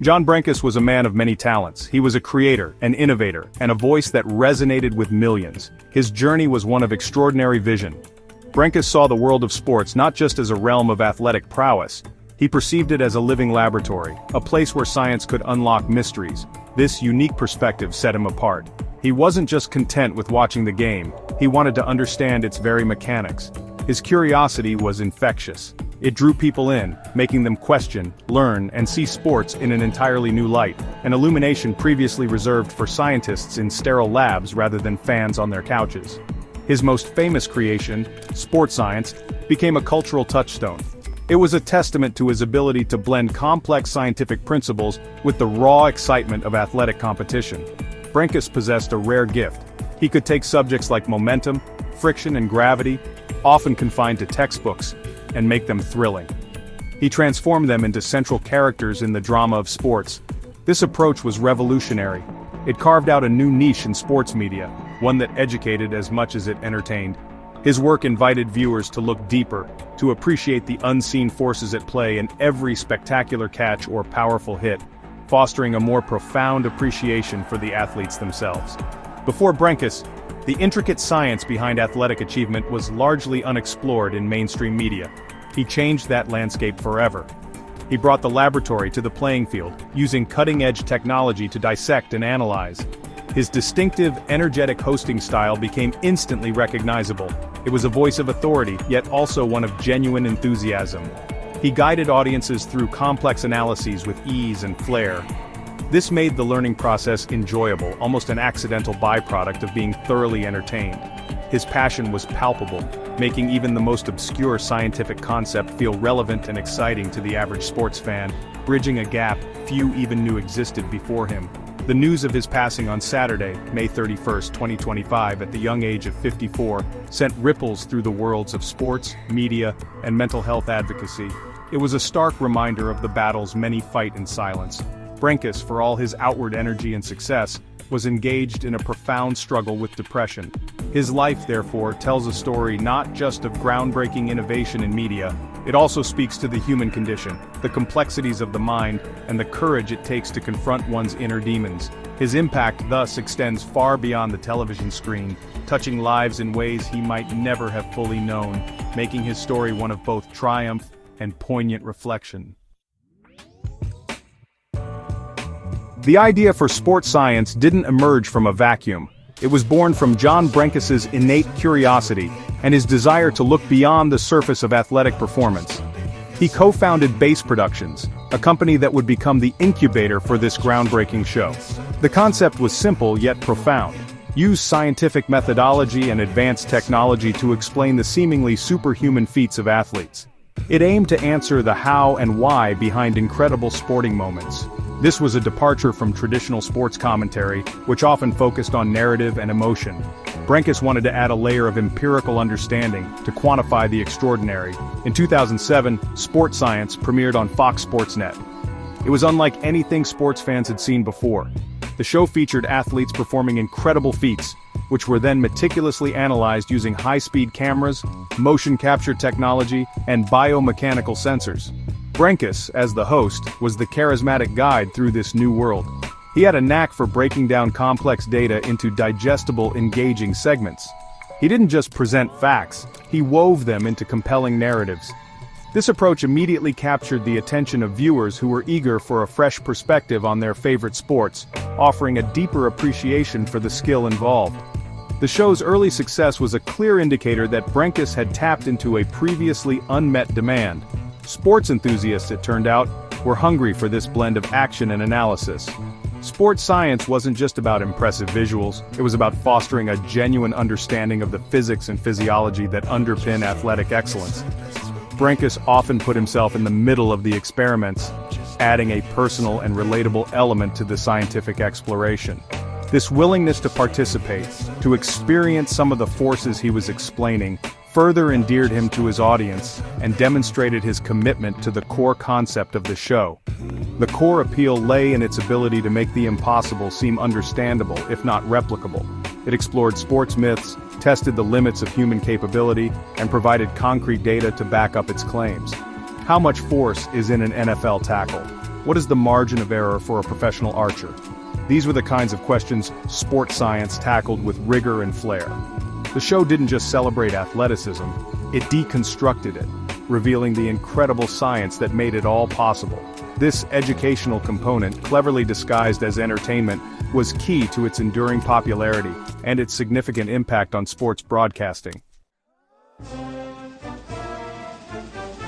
John Brenkus was a man of many talents. He was a creator, an innovator, and a voice that resonated with millions. His journey was one of extraordinary vision. Brenkus saw the world of sports not just as a realm of athletic prowess. He perceived it as a living laboratory, a place where science could unlock mysteries. This unique perspective set him apart. He wasn't just content with watching the game, he wanted to understand its very mechanics. His curiosity was infectious. It drew people in, making them question, learn, and see sports in an entirely new light, an illumination previously reserved for scientists in sterile labs rather than fans on their couches. His most famous creation, Sports Science, became a cultural touchstone. It was a testament to his ability to blend complex scientific principles with the raw excitement of athletic competition. Brenkus possessed a rare gift. He could take subjects like momentum, friction, and gravity, often confined to textbooks, and make them thrilling. He transformed them into central characters in the drama of sports. This approach was revolutionary. It carved out a new niche in sports media, one that educated as much as it entertained. His work invited viewers to look deeper, to appreciate the unseen forces at play in every spectacular catch or powerful hit, fostering a more profound appreciation for the athletes themselves. Before Brenkus, the intricate science behind athletic achievement was largely unexplored in mainstream media. He changed that landscape forever. He brought the laboratory to the playing field, using cutting-edge technology to dissect and analyze. His distinctive, energetic hosting style became instantly recognizable. It was a voice of authority, yet also one of genuine enthusiasm. He guided audiences through complex analyses with ease and flair. This made the learning process enjoyable, almost an accidental byproduct of being thoroughly entertained. His passion was palpable, making even the most obscure scientific concept feel relevant and exciting to the average sports fan, bridging a gap few even knew existed before him. The news of his passing on Saturday, May 31, 2025, at the young age of 54, sent ripples through the worlds of sports, media, and mental health advocacy. It was a stark reminder of the battles many fight in silence. Brenkus, for all his outward energy and success, was engaged in a profound struggle with depression. His life, therefore, tells a story not just of groundbreaking innovation in media, it also speaks to the human condition, the complexities of the mind, and the courage it takes to confront one's inner demons. His impact thus extends far beyond the television screen, touching lives in ways he might never have fully known, making his story one of both triumph and poignant reflection. The idea for Sports Science didn't emerge from a vacuum. It was born from John Brenkus's innate curiosity and his desire to look beyond the surface of athletic performance. He co-founded Base Productions, a company that would become the incubator for this groundbreaking show. The concept was simple yet profound. Use scientific methodology and advanced technology to explain the seemingly superhuman feats of athletes. It aimed to answer the how and why behind incredible sporting moments. This was a departure from traditional sports commentary, which often focused on narrative and emotion. Brenkus wanted to add a layer of empirical understanding to quantify the extraordinary. In 2007, Sports Science premiered on Fox Sports Net. It was unlike anything sports fans had seen before. The show featured athletes performing incredible feats, which were then meticulously analyzed using high-speed cameras, motion capture technology, and biomechanical sensors. Brenkus, as the host, was the charismatic guide through this new world. He had a knack for breaking down complex data into digestible, engaging segments. He didn't just present facts, he wove them into compelling narratives. This approach immediately captured the attention of viewers who were eager for a fresh perspective on their favorite sports, offering a deeper appreciation for the skill involved. The show's early success was a clear indicator that Brenkus had tapped into a previously unmet demand. Sports enthusiasts, it turned out, were hungry for this blend of action and analysis. Sports Science wasn't just about impressive visuals, it was about fostering a genuine understanding of the physics and physiology that underpin athletic excellence. Brenkus often put himself in the middle of the experiments, adding a personal and relatable element to the scientific exploration. This willingness to participate, to experience some of the forces he was explaining, further endeared him to his audience and demonstrated his commitment to the core concept of the show. The core appeal lay in its ability to make the impossible seem understandable, if not replicable. It explored sports myths, tested the limits of human capability, and provided concrete data to back up its claims. How much force is in an NFL tackle? What is the margin of error for a professional archer? These were the kinds of questions sports science tackled with rigor and flair. The show didn't just celebrate athleticism, it deconstructed it, revealing the incredible science that made it all possible. This educational component, cleverly disguised as entertainment, was key to its enduring popularity and its significant impact on sports broadcasting.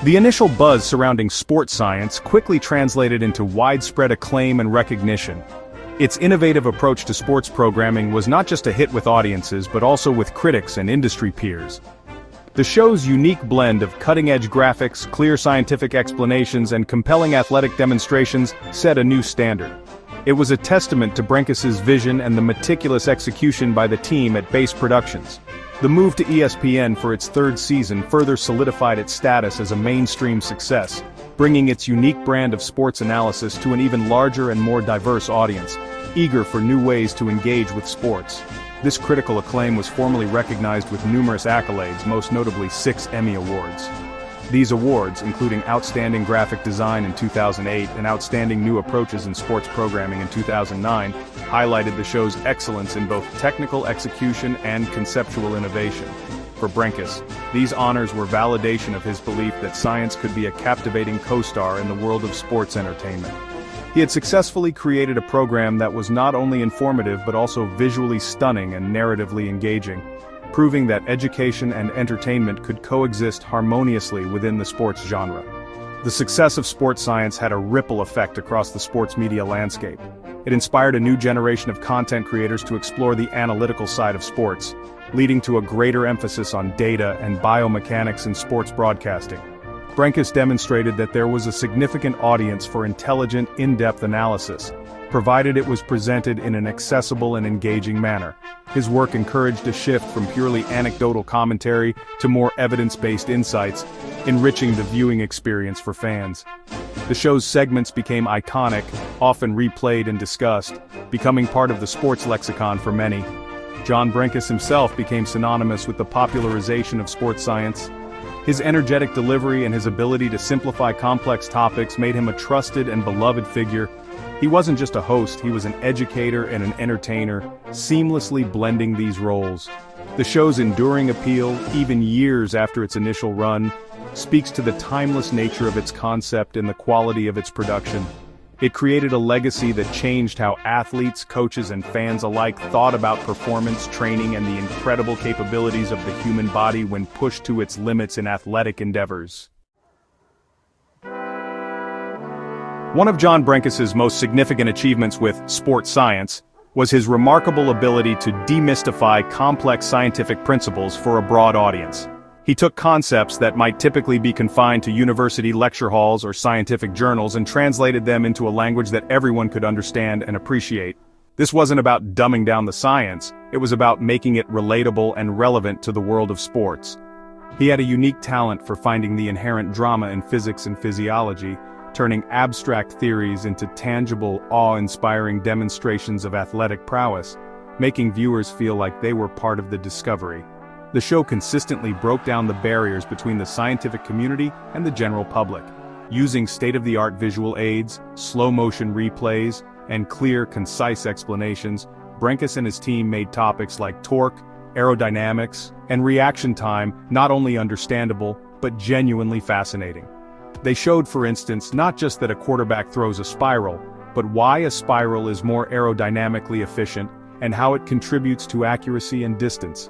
The initial buzz surrounding sports science quickly translated into widespread acclaim and recognition. Its innovative approach to sports programming was not just a hit with audiences but also with critics and industry peers. The show's unique blend of cutting-edge graphics, clear scientific explanations, and compelling athletic demonstrations set a new standard. It was a testament to Brenkus's vision and the meticulous execution by the team at Base Productions. The move to ESPN for its third season further solidified its status as a mainstream success, bringing its unique brand of sports analysis to an even larger and more diverse audience, eager for new ways to engage with sports. This critical acclaim was formally recognized with numerous accolades, most notably 6 Emmy Awards. These awards, including Outstanding Graphic Design in 2008 and Outstanding New Approaches in Sports Programming in 2009, highlighted the show's excellence in both technical execution and conceptual innovation. For Brenkus, these honors were validation of his belief that science could be a captivating co-star in the world of sports entertainment. He had successfully created a program that was not only informative but also visually stunning and narratively engaging, proving that education and entertainment could coexist harmoniously within the sports genre. The success of sports science had a ripple effect across the sports media landscape. It inspired a new generation of content creators to explore the analytical side of sports, leading to a greater emphasis on data and biomechanics in sports broadcasting. Brenkus demonstrated that there was a significant audience for intelligent, in-depth analysis, provided it was presented in an accessible and engaging manner. His work encouraged a shift from purely anecdotal commentary to more evidence-based insights, enriching the viewing experience for fans. The show's segments became iconic, often replayed and discussed, becoming part of the sports lexicon for many. John Brenkus himself became synonymous with the popularization of sports science. His energetic delivery and his ability to simplify complex topics made him a trusted and beloved figure. He wasn't just a host, he was an educator and an entertainer, seamlessly blending these roles. The show's enduring appeal, even years after its initial run, speaks to the timeless nature of its concept and the quality of its production. It created a legacy that changed how athletes, coaches, and fans alike thought about performance, training, and the incredible capabilities of the human body when pushed to its limits in athletic endeavors. One of John Brenkus's most significant achievements with sports science was his remarkable ability to demystify complex scientific principles for a broad audience. He took concepts that might typically be confined to university lecture halls or scientific journals and translated them into a language that everyone could understand and appreciate. This wasn't about dumbing down the science, it was about making it relatable and relevant to the world of sports. He had a unique talent for finding the inherent drama in physics and physiology, turning abstract theories into tangible, awe-inspiring demonstrations of athletic prowess, making viewers feel like they were part of the discovery. The show consistently broke down the barriers between the scientific community and the general public. Using state-of-the-art visual aids, slow-motion replays, and clear, concise explanations, Brenkus and his team made topics like torque, aerodynamics, and reaction time not only understandable, but genuinely fascinating. They showed, for instance, not just that a quarterback throws a spiral, but why a spiral is more aerodynamically efficient and how it contributes to accuracy and distance.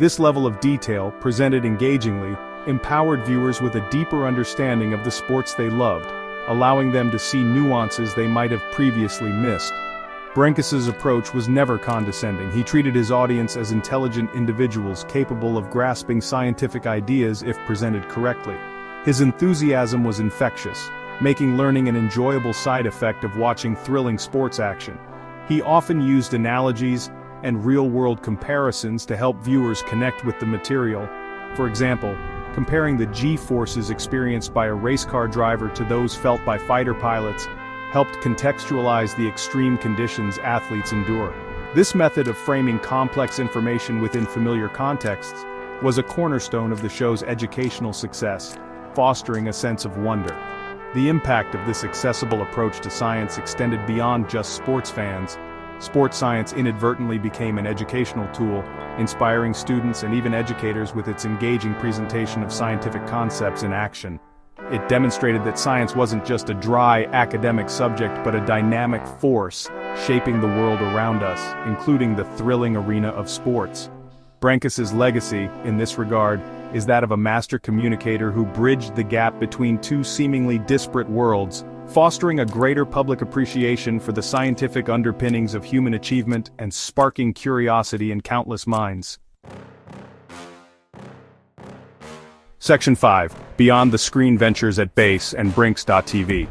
This level of detail, presented engagingly, empowered viewers with a deeper understanding of the sports they loved, allowing them to see nuances they might have previously missed. Brenkus's approach was never condescending. He treated his audience as intelligent individuals capable of grasping scientific ideas if presented correctly. His enthusiasm was infectious, making learning an enjoyable side effect of watching thrilling sports action. He often used analogies and real-world comparisons to help viewers connect with the material. For example, comparing the G-forces experienced by a race car driver to those felt by fighter pilots helped contextualize the extreme conditions athletes endure. This method of framing complex information within familiar contexts was a cornerstone of the show's educational success, fostering a sense of wonder. The impact of this accessible approach to science extended beyond just sports fans. Sports science inadvertently became an educational tool, inspiring students and even educators with its engaging presentation of scientific concepts in action. It demonstrated that science wasn't just a dry academic subject but a dynamic force shaping the world around us, including the thrilling arena of sports. Brenkus's legacy, in this regard, is that of a master communicator who bridged the gap between two seemingly disparate worlds, fostering a greater public appreciation for the scientific underpinnings of human achievement and sparking curiosity in countless minds. Section 5. Beyond the Screen Ventures at Base and Brinks.tv.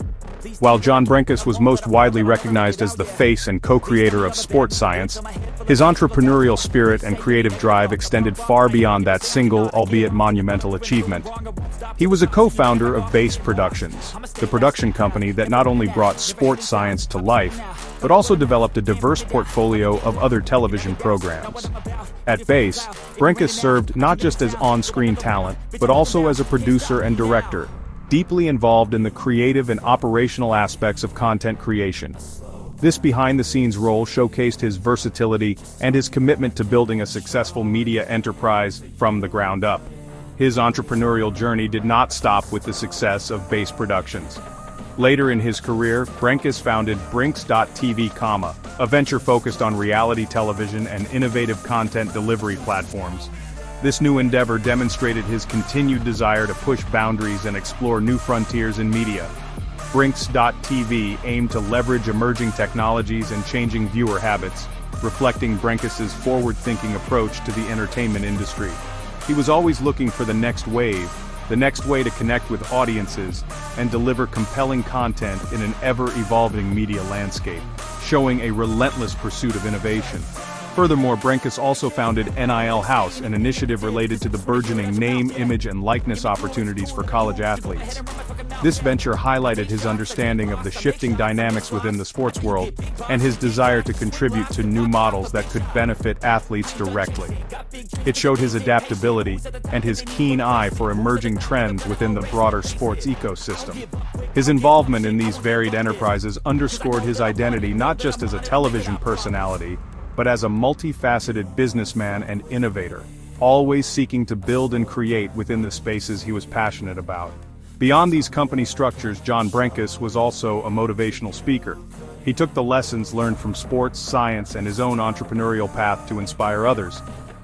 While John Brenkus was most widely recognized as the face and co-creator of sports science, his entrepreneurial spirit and creative drive extended far beyond that single, albeit monumental achievement. He was a co-founder of Base Productions, the production company that not only brought sports science to life, but also developed a diverse portfolio of other television programs. At Base, Brenkus served not just as on-screen talent, but also as a producer and director, deeply involved in the creative and operational aspects of content creation. This behind-the-scenes role showcased his versatility and his commitment to building a successful media enterprise from the ground up. His entrepreneurial journey did not stop with the success of Base Productions. Later in his career, Brenkus founded Brinks.tv, a venture focused on reality television and innovative content delivery platforms. This new endeavor demonstrated his continued desire to push boundaries and explore new frontiers in media. Brinks.tv aimed to leverage emerging technologies and changing viewer habits, reflecting Brenkus's forward-thinking approach to the entertainment industry. He was always looking for the next wave, the next way to connect with audiences and deliver compelling content in an ever-evolving media landscape, showing a relentless pursuit of innovation. Furthermore, Brenkus also founded NIL House, an initiative related to the burgeoning name, image, and likeness opportunities for college athletes. This venture highlighted his understanding of the shifting dynamics within the sports world and his desire to contribute to new models that could benefit athletes directly. It showed his adaptability and his keen eye for emerging trends within the broader sports ecosystem. His involvement in these varied enterprises underscored his identity not just as a television personality, but as a multifaceted businessman and innovator, always seeking to build and create within the spaces he was passionate about. Beyond these company structures, John Brenkus was also a motivational speaker. He took the lessons learned from sports, science, and his own entrepreneurial path to inspire others.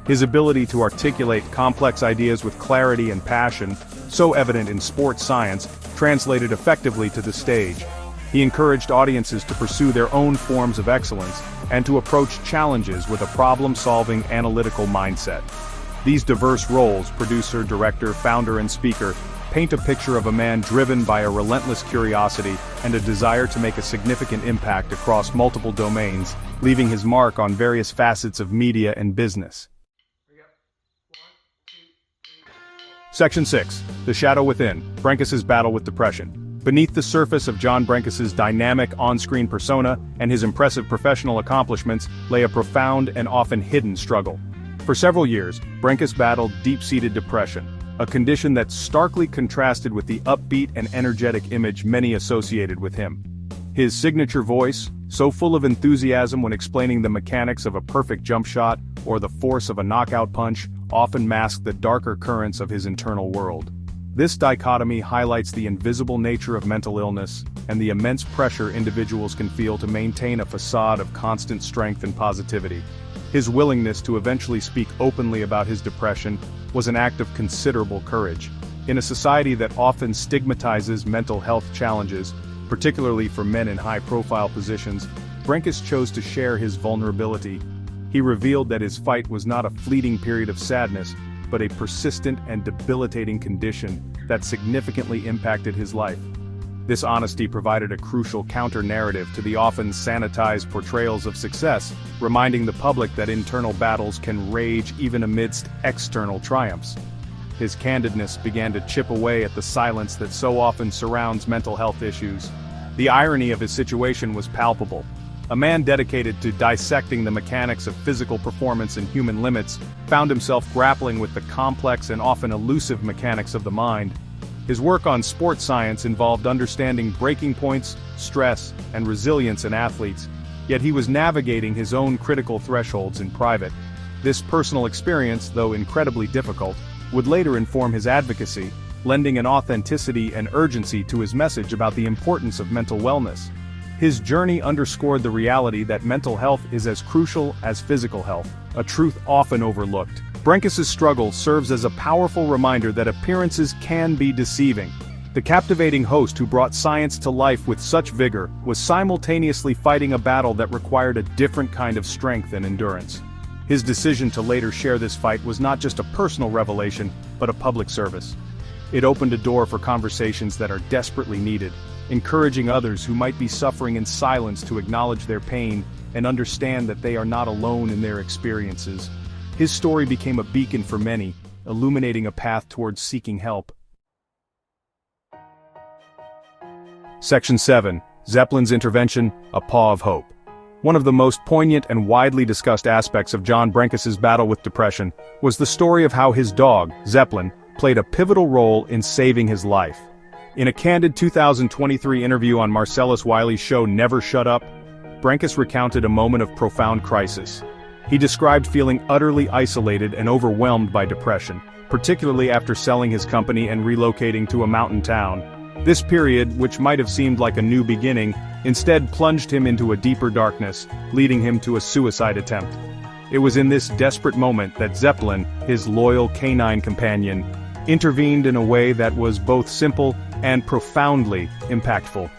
His ability to articulate complex ideas with clarity and passion, so evident in sports science, translated effectively to the stage. He encouraged audiences to pursue their own forms of excellence and to approach challenges with a problem-solving analytical mindset. These diverse roles, producer, director, founder, and speaker, paint a picture of a man driven by a relentless curiosity and a desire to make a significant impact across multiple domains, leaving his mark on various facets of media and business. Section 6. The Shadow Within, Brenkus's Battle with Depression. Beneath the surface of John Brenkus's dynamic on-screen persona and his impressive professional accomplishments lay a profound and often hidden struggle. For several years, Brenkus battled deep-seated depression, a condition that starkly contrasted with the upbeat and energetic image many associated with him. His signature voice, so full of enthusiasm when explaining the mechanics of a perfect jump shot or the force of a knockout punch, often masked the darker currents of his internal world. This dichotomy highlights the invisible nature of mental illness and the immense pressure individuals can feel to maintain a facade of constant strength and positivity. His willingness to eventually speak openly about his depression was an act of considerable courage. In a society that often stigmatizes mental health challenges, particularly for men in high-profile positions, Brenkus chose to share his vulnerability. He revealed that his fight was not a fleeting period of sadness, but a persistent and debilitating condition that significantly impacted his life. This honesty provided a crucial counter-narrative to the often sanitized portrayals of success, reminding the public that internal battles can rage even amidst external triumphs. His candidness began to chip away at the silence that so often surrounds mental health issues. The irony of his situation was palpable. A man dedicated to dissecting the mechanics of physical performance and human limits found himself grappling with the complex and often elusive mechanics of the mind. His work on sports science involved understanding breaking points, stress, and resilience in athletes, yet he was navigating his own critical thresholds in private. This personal experience, though incredibly difficult, would later inform his advocacy, lending an authenticity and urgency to his message about the importance of mental wellness. His journey underscored the reality that mental health is as crucial as physical health, a truth often overlooked. Brenkus's struggle serves as a powerful reminder that appearances can be deceiving. The captivating host who brought science to life with such vigor was simultaneously fighting a battle that required a different kind of strength and endurance. His decision to later share this fight was not just a personal revelation, but a public service. It opened a door for conversations that are desperately needed, encouraging others who might be suffering in silence to acknowledge their pain and understand that they are not alone in their experiences. His story became a beacon for many, illuminating a path towards seeking help. Section 7. Zeppelin's Intervention, A Paw of Hope. One of the most poignant and widely discussed aspects of John Brenkus's battle with depression was the story of how his dog, Zeppelin, played a pivotal role in saving his life. In a candid 2023 interview on Marcellus Wiley's show Never Shut Up, Brenkus recounted a moment of profound crisis. He described feeling utterly isolated and overwhelmed by depression, particularly after selling his company and relocating to a mountain town. This period, which might have seemed like a new beginning, instead plunged him into a deeper darkness, leading him to a suicide attempt. It was in this desperate moment that Zeppelin, his loyal canine companion, intervened in a way that was both simple and profoundly impactful.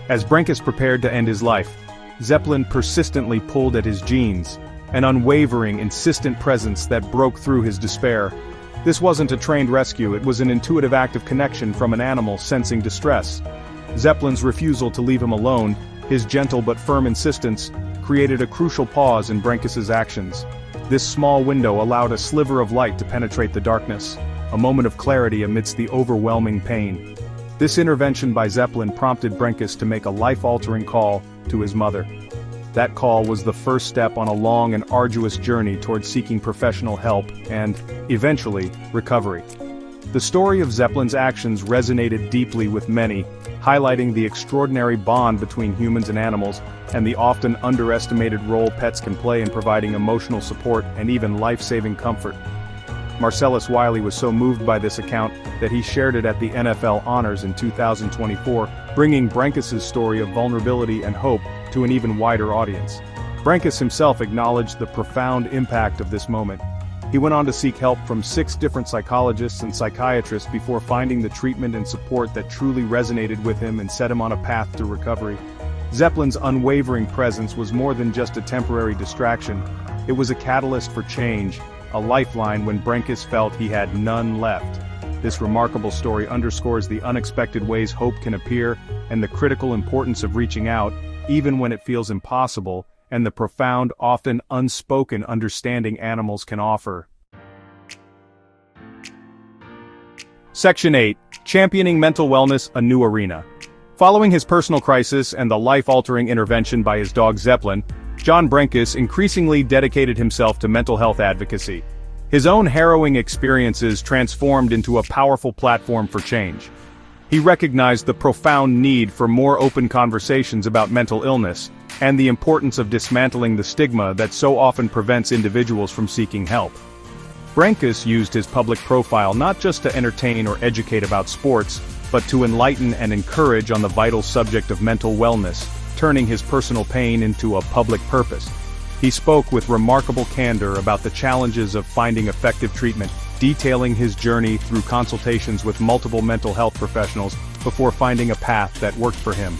As Brenkus prepared to end his life, Zeppelin persistently pulled at his jeans, an unwavering, insistent presence that broke through his despair. This wasn't a trained rescue, it was an intuitive act of connection from an animal sensing distress. Zeppelin's refusal to leave him alone, his gentle but firm insistence, created a crucial pause in Brenkus's actions. This small window allowed a sliver of light to penetrate the darkness, a moment of clarity amidst the overwhelming pain. This intervention by Zeppelin prompted Brenkus to make a life-altering call to his mother. That call was the first step on a long and arduous journey towards seeking professional help and, eventually, recovery. The story of Zeppelin's actions resonated deeply with many, highlighting the extraordinary bond between humans and animals, and the often underestimated role pets can play in providing emotional support and even life-saving comfort. Marcellus Wiley was so moved by this account that he shared it at the NFL Honors in 2024, bringing Brenkus's story of vulnerability and hope to an even wider audience. Brenkus himself acknowledged the profound impact of this moment. He went on to seek help from 6 different psychologists and psychiatrists before finding the treatment and support that truly resonated with him and set him on a path to recovery. Zeppelin's unwavering presence was more than just a temporary distraction. It was a catalyst for change, a lifeline when Brenkus felt he had none left. This remarkable story underscores the unexpected ways hope can appear and the critical importance of reaching out, even when it feels impossible, and the profound, often unspoken understanding animals can offer. Section 8. Championing Mental Wellness, A New Arena. Following his personal crisis and the life-altering intervention by his dog Zeppelin, John Brenkus increasingly dedicated himself to mental health advocacy. His own harrowing experiences transformed into a powerful platform for change. He recognized the profound need for more open conversations about mental illness, and the importance of dismantling the stigma that so often prevents individuals from seeking help. Brenkus used his public profile not just to entertain or educate about sports, but to enlighten and encourage on the vital subject of mental wellness, turning his personal pain into a public purpose. He spoke with remarkable candor about the challenges of finding effective treatment, detailing his journey through consultations with multiple mental health professionals before finding a path that worked for him.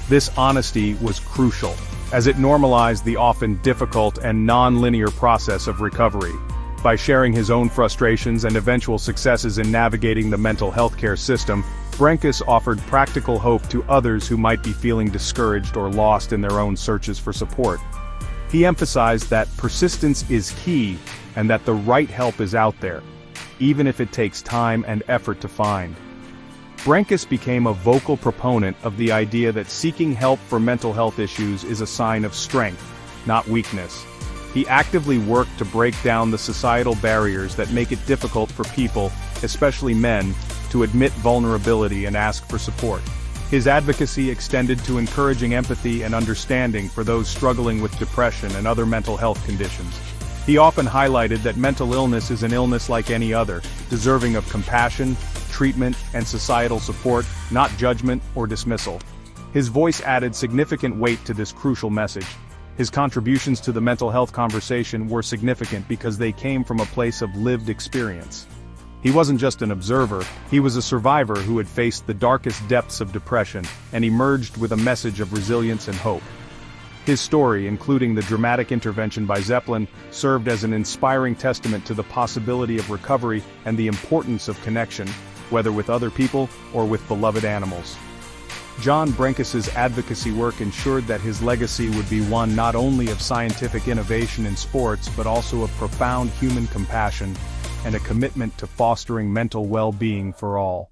This honesty was crucial, as it normalized the often difficult and non-linear process of recovery. By sharing his own frustrations and eventual successes in navigating the mental health care system, Brenkus offered practical hope to others who might be feeling discouraged or lost in their own searches for support. He emphasized that persistence is key and that the right help is out there, even if it takes time and effort to find. Brenkus became a vocal proponent of the idea that seeking help for mental health issues is a sign of strength, not weakness. He actively worked to break down the societal barriers that make it difficult for people, especially men, to admit vulnerability and ask for support. His advocacy extended to encouraging empathy and understanding for those struggling with depression and other mental health conditions. He often highlighted that mental illness is an illness like any other, deserving of compassion, treatment, and societal support, not judgment or dismissal. His voice added significant weight to this crucial message. His contributions to the mental health conversation were significant because they came from a place of lived experience. He wasn't just an observer, he was a survivor who had faced the darkest depths of depression and emerged with a message of resilience and hope. His story, including the dramatic intervention by Zeppelin, served as an inspiring testament to the possibility of recovery and the importance of connection, whether with other people or with beloved animals. John Brenkus's advocacy work ensured that his legacy would be one not only of scientific innovation in sports but also of profound human compassion and a commitment to fostering mental well-being for all.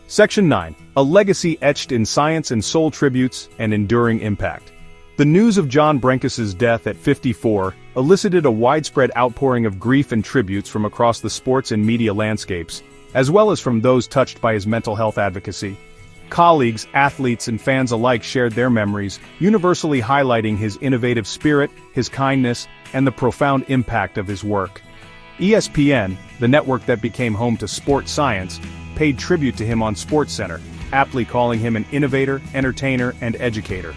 Section 9. A legacy etched in science and soul tributes and enduring impact. The news of John Brenkus's death at 54 elicited a widespread outpouring of grief and tributes from across the sports and media landscapes, as well as from those touched by his mental health advocacy. Colleagues, athletes, and fans alike shared their memories, universally highlighting his innovative spirit, his kindness, and the profound impact of his work. ESPN, the network that became home to Sports Science, paid tribute to him on SportsCenter, aptly calling him an innovator, entertainer, and educator.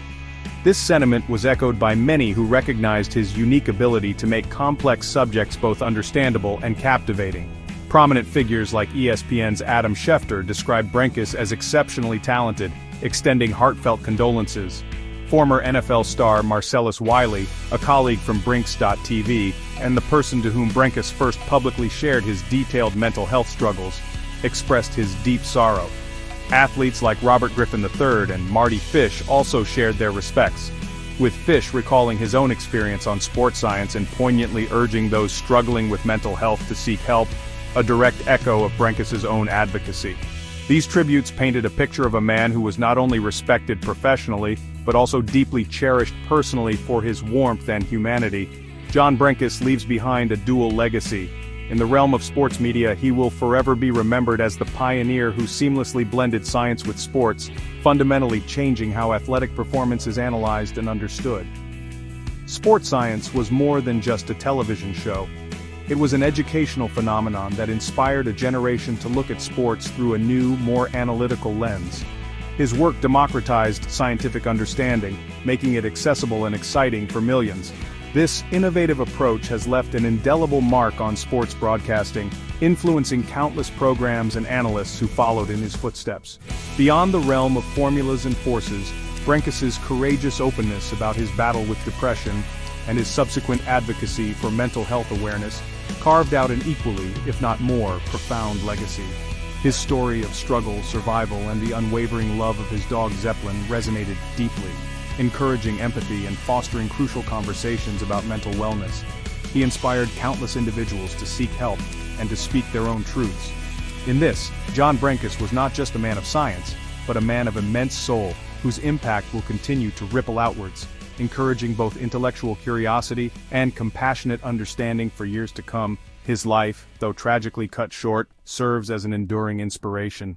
This sentiment was echoed by many who recognized his unique ability to make complex subjects both understandable and captivating. Prominent figures like ESPN's Adam Schefter described Brenkus as exceptionally talented, extending heartfelt condolences. Former NFL star Marcellus Wiley, a colleague from Brinks.tv, and the person to whom Brenkus first publicly shared his detailed mental health struggles, expressed his deep sorrow. Athletes like Robert Griffin III and Marty Fish also shared their respects, with Fish recalling his own experience on Sports Science and poignantly urging those struggling with mental health to seek help, a direct echo of Brenkus's own advocacy. These tributes painted a picture of a man who was not only respected professionally, but also deeply cherished personally for his warmth and humanity. John Brenkus leaves behind a dual legacy. In the realm of sports media, he will forever be remembered as the pioneer who seamlessly blended science with sports, fundamentally changing how athletic performance is analyzed and understood. Sports Science was more than just a television show. It was an educational phenomenon that inspired a generation to look at sports through a new, more analytical lens. His work democratized scientific understanding, making it accessible and exciting for millions. This innovative approach has left an indelible mark on sports broadcasting, influencing countless programs and analysts who followed in his footsteps. Beyond the realm of formulas and forces, Brenkus's courageous openness about his battle with depression and his subsequent advocacy for mental health awareness carved out an equally, if not more, profound legacy. His story of struggle, survival, and the unwavering love of his dog Zeppelin resonated deeply, encouraging empathy and fostering crucial conversations about mental wellness. He inspired countless individuals to seek help and to speak their own truths. In this, John Brenkus was not just a man of science, but a man of immense soul, whose impact will continue to ripple outwards, encouraging both intellectual curiosity and compassionate understanding for years to come. His life, though tragically cut short, serves as an enduring inspiration.